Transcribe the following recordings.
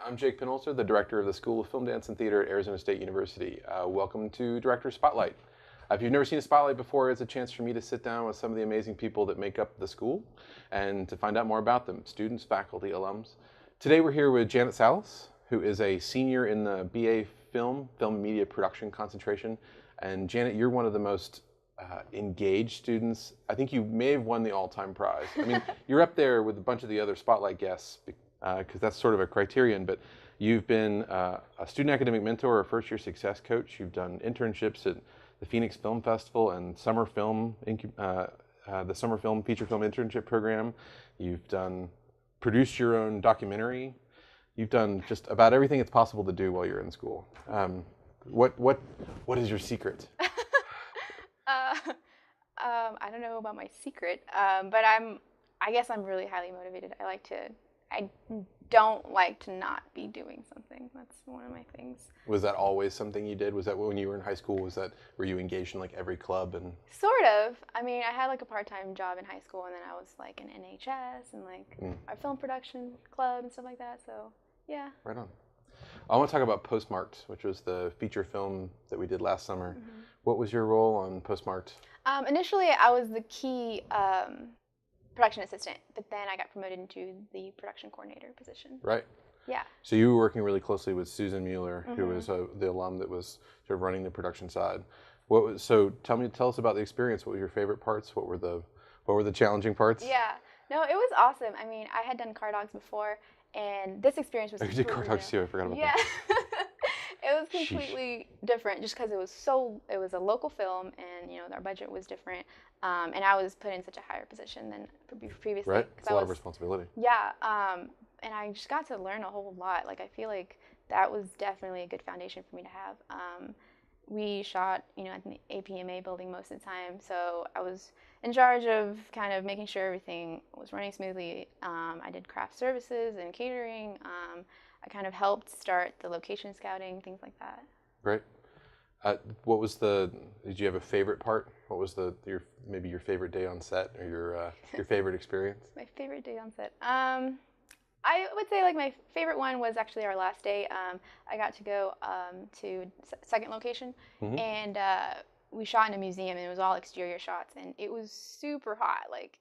I'm Jake Pinholzer, the director of the School of Film, Dance, and Theater at Arizona State University. Welcome to Director Spotlight. If you've never seen a Spotlight before, it's a chance for me to sit down with some of the amazing people that make up the school and to find out more about them, students, faculty, alums. Today we're here with Janett Salas, who is a senior in the BA Film and Media Production concentration. And Janett, you're one of the most engaged students. I think you may have won the all-time prize. I mean, you're up there with a bunch of the other Spotlight guests because that's sort of a criterion, but you've been a student academic mentor, a first-year success coach. You've done internships at the Phoenix Film Festival and the Summer Film Feature Film Internship Program. You've produced your own documentary. You've done just about everything it's possible to do while you're in school. What is your secret? I don't know about my secret, but I guess I'm really highly motivated. I don't like to not be doing something. That's one of my things. Was that always something you did? Was that when you were in high school? Were you engaged in like every club and? Sort of. I mean, I had like a part-time job in high school, and then I was like in NHS and like our film production club and stuff like that. So yeah. Right on. I want to talk about Postmarked, which was the feature film that we did last summer. Mm-hmm. What was your role on Postmarked? Initially, I was the key production assistant, but then I got promoted into the production coordinator position. Right. Yeah. So you were working really closely with Susan Mueller, who was the alum that was sort of running the production side. So tell us about the experience. What were your favorite parts? What were the challenging parts? Yeah. No, it was awesome. I mean, I had done Car Dogs before, and this experience was. You did Car Dogs too. I forgot about that. Yeah. It was completely different just because it was a local film, and our budget was different, and I was put in such a higher position than previously. Right, it's a lot of responsibility. Yeah, and I just got to learn a whole lot. Like, I feel like that was definitely a good foundation for me to have. We shot, at the APMA building most of the time, so I was in charge of kind of making sure everything was running smoothly. I did craft services and catering. I kind of helped start the location scouting, things like that. Great. Did you have a favorite part? What was maybe your favorite day on set or your favorite experience? My favorite day on set? I would say like my favorite one was actually our last day. I got to go to second location, and we shot in a museum, and it was all exterior shots, and it was super hot. Like,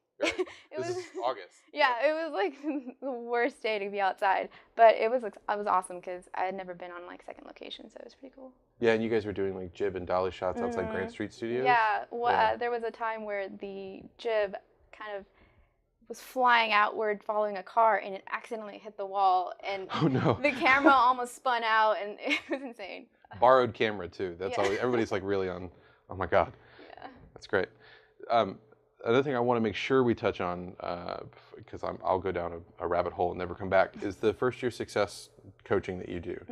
This is August. Yeah, it was like the worst day to be outside, but it was awesome because I had never been on like second location, so it was pretty cool. Yeah, and you guys were doing like jib and dolly shots outside Grant Street Studios. Yeah, there was a time where the jib kind of was flying outward following a car, and it accidentally hit the wall, and the camera almost spun out, and it was insane. Borrowed camera too. That's always, everybody's like really on. Oh my God. Yeah. That's great. Another thing I want to make sure we touch on, because I'll go down a rabbit hole and never come back, is the first year success coaching that you do.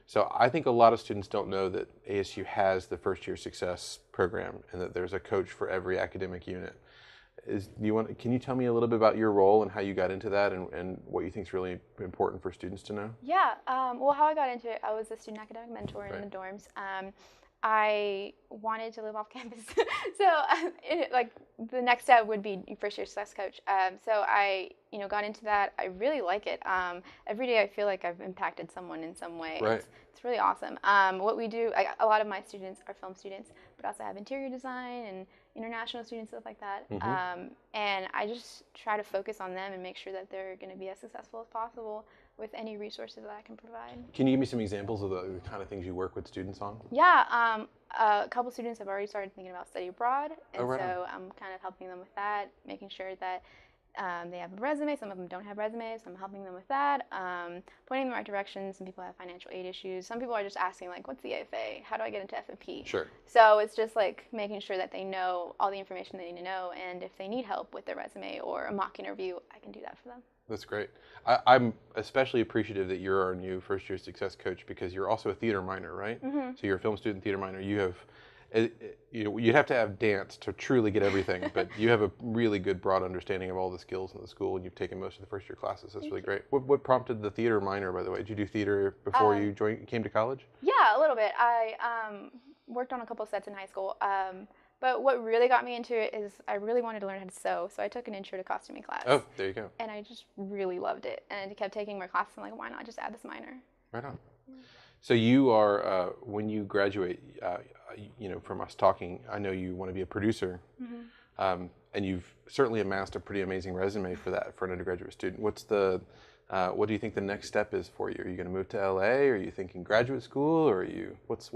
So I think a lot of students don't know that ASU has the first year success program and that there's a coach for every academic unit. Can you tell me a little bit about your role and how you got into that and what you think is really important for students to know? Yeah. Well, how I got into it, I was a student academic mentor in the dorms. I wanted to live off campus, so like the next step would be first year success coach. So I, got into that. I really like it. Every day I feel like I've impacted someone in some way. Right. It's really awesome. What we do, a lot of my students are film students, but also have interior design and international students, stuff like that. And I just try to focus on them and make sure that they're going to be as successful as possible with any resources that I can provide. Can you give me some examples of the kind of things you work with students on? Yeah, a couple students have already started thinking about study abroad, and so I'm kind of helping them with that, making sure that they have a resume. Some of them don't have resumes, so I'm helping them with that, pointing in the right direction. Some people have financial aid issues. Some people are just asking, like, what's the AFA? How do I get into F&P? Sure. So it's just like making sure that they know all the information they need to know, and if they need help with their resume or a mock interview, I can do that for them. That's great. I'm especially appreciative that you're our new first year success coach because you're also a theater minor, right? So you're a film student theater minor. You have, you'd have to have dance to truly get everything, but you have a really good broad understanding of all the skills in the school, and you've taken most of the first year classes. That's really great. What prompted the theater minor, by the way? Did you do theater before you came to college? Yeah, a little bit. I worked on a couple of sets in high school. But what really got me into it is I really wanted to learn how to sew, so I took an intro to costuming class. Oh, there you go. And I just really loved it, and I kept taking more classes. I'm like, why not just add this minor? Right on. So you are, when you graduate, from us talking, I know you want to be a producer, and you've certainly amassed a pretty amazing resume for that for an undergraduate student. What do you think the next step is for you? Are you going to move to LA? Are you thinking graduate school, or are you what's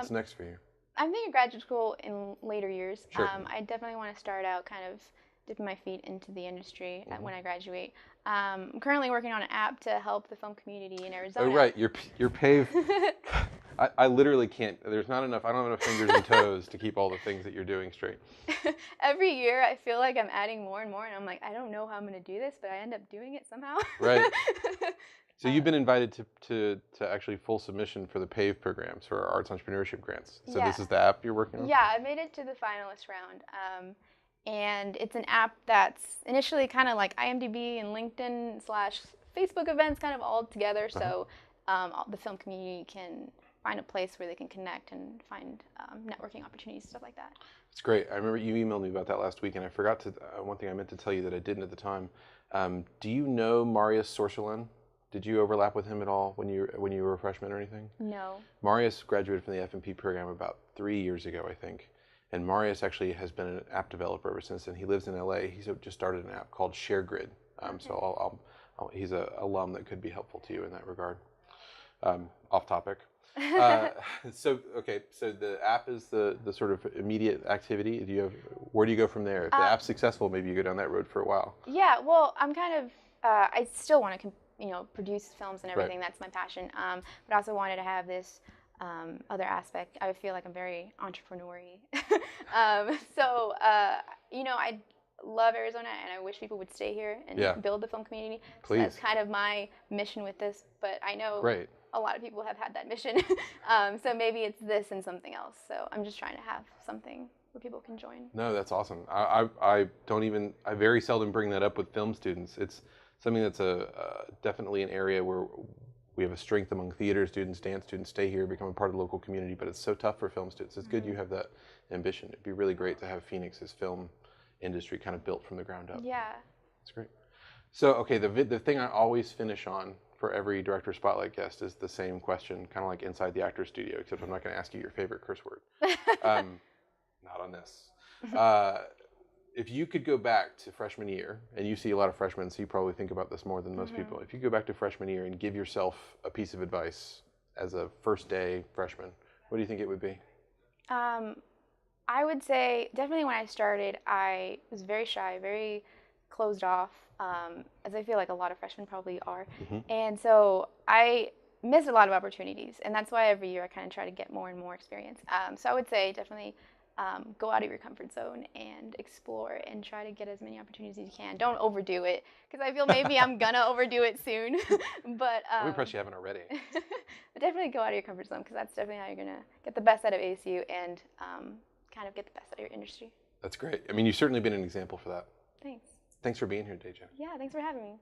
next for you? I'm thinking graduate school in later years. Sure. I definitely want to start out kind of dipping my feet into the industry when I graduate. I'm currently working on an app to help the film community in Arizona. Oh, right. You're paved. I literally can't. There's not enough. I don't have enough fingers and toes to keep all the things that you're doing straight. Every year, I feel like I'm adding more and more, and I'm like, I don't know how I'm going to do this, but I end up doing it somehow. Right. So you've been invited to actually full submission for the PAVE programs for our arts entrepreneurship grants. So Yeah. This is the app you're working on? Yeah, I made it to the finalist round. And it's an app that's initially kind of like IMDb and LinkedIn / Facebook events kind of all together. So the film community can find a place where they can connect and find networking opportunities, stuff like that. It's great. I remember you emailed me about that last week, and I forgot to, one thing I meant to tell you that I didn't at the time. Do you know Marius Sorcelen? Did you overlap with him at all when you were a freshman or anything? No. Marius graduated from the F&P program about 3 years ago, I think. And Marius actually has been an app developer ever since then. He lives in LA. He's just started an app called ShareGrid. So he's an alum that could be helpful to you in that regard. Off topic. So the app is the sort of immediate activity. Where do you go from there? If the app's successful, maybe you go down that road for a while. Yeah, well, I'm kind of, I still want to, produce films and everything. Right. That's my passion. But I also wanted to have this other aspect. I feel like I'm very entrepreneur-y. I love Arizona, and I wish people would stay here and build the film community. Please. So that's kind of my mission with this, but I know a lot of people have had that mission. So maybe it's this and something else. So I'm just trying to have something where people can join. No, that's awesome. I very seldom bring that up with film students. It's something that's definitely an area where we have a strength among theater students, dance students, stay here, become a part of the local community, but it's so tough for film students. It's good you have that ambition. It'd be really great to have Phoenix's film industry kind of built from the ground up. Yeah. That's great. So, okay, the thing I always finish on for every Director Spotlight guest is the same question, kind of like inside the actor's studio, except I'm not going to ask you your favorite curse word. Not on this. If you could go back to freshman year, and you see a lot of freshmen, so you probably think about this more than most people. If you go back to freshman year and give yourself a piece of advice as a first day freshman, what do you think it would be? I would say definitely when I started, I was very shy, very closed off, as I feel like a lot of freshmen probably are. And so I missed a lot of opportunities, and that's why every year I kind of try to get more and more experience. So I would say definitely go out of your comfort zone and explore and try to get as many opportunities as you can. Don't overdo it, because I feel maybe I'm gonna overdo it soon. But I'm impressed you haven't already. But definitely go out of your comfort zone, because that's definitely how you're gonna get the best out of ASU and kind of get the best out of your industry. That's great. I mean, you've certainly been an example for that. Thanks. Thanks for being here, Deja. Yeah, thanks for having me.